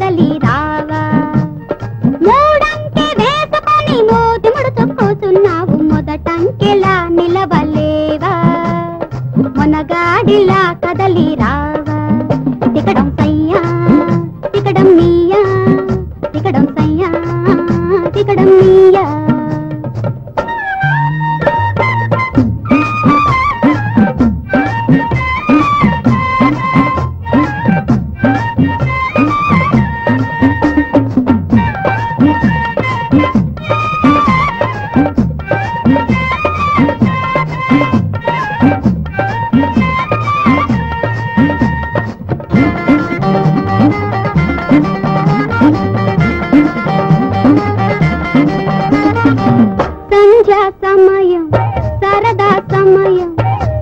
కదలి రావా మూడంకె వేసుకొని మూతి ముడుచు కూచున్నావు మొదటంకెలా నిలవలేవా మొనగాడిలా కదలి రావా తికడం సయ్యా తికడం నీయా తికడం సయ్యా తికడం నీయా సంధ్యా సమయం సరదా సమయం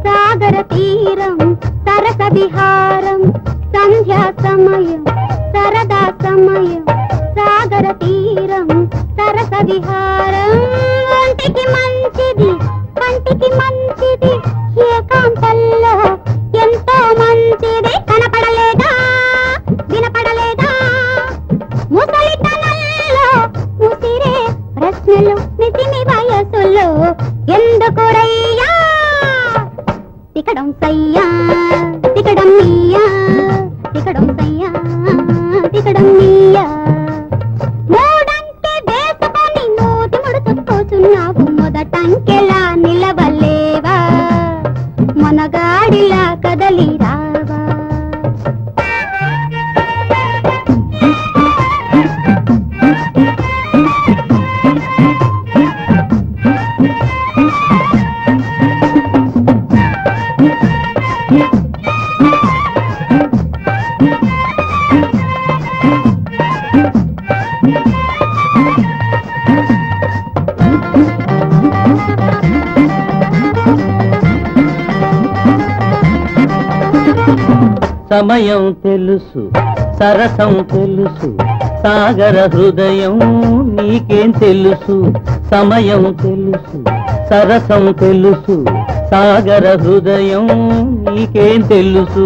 సాగర తీరం సరస విహారం సంధ్యా సమయం సరదా సమయం సాగర తీరం సరస విహారం ఒంటికి మంచిది కంటికి మంచిది ఏకాంతంలో ఎంతో మంచిది కనపడలేదా వినపడలేదా ముసలితనంలో ముసిరే ప్రశ్నలు నితిమి వయసులో ఎందుకురయ్యా తికడం సయ్యా తికడం నీయా తికడం సయ్యా తికడం నీయా మూడంకె వేసుకొని నోటి ముడుచు కూచున్నావు మొదటంకెలా నిలవలేవా మొనగాడిలా కదలి రావా సమయం తెలుసు సరసం తెలుసు సాగర హృదయం నీకేం తెలుసు సమయం తెలుసు సరసం తెలుసు సాగర హృదయం నీకేం తెలుసు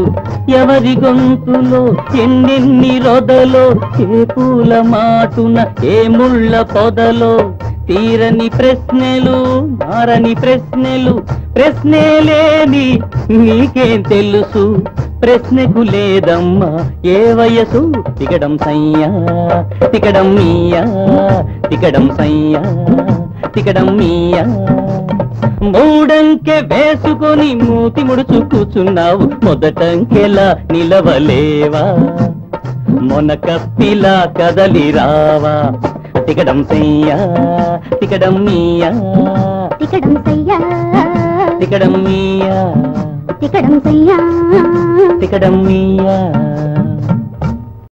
ఎవరి గొంతులో ఎన్నెన్ని రొదలో ఏ పూల మాటున ఏ ముళ్ళ పొదలో తీరని ప్రశ్నలు మారని ప్రశ్నలు ప్రశ్నే లేని నీకేం తెలుసు ప్రశ్నకు లేదమ్మా ఏ వయసు తికడం సయ్యా తికడం నీయా తికడం సయ్యా తికడం నీయా మూడంకె వేసుకొని మూతి ముడుచు కూచున్నావు మొదటంకెలా నిలవలేవా మొనకప్పిలా కదలి రావా తికడం సయ్యా తికడం నీయా తికడం సయ్యా తికడం నీయా తికడం సయ్యా తికడం నీయా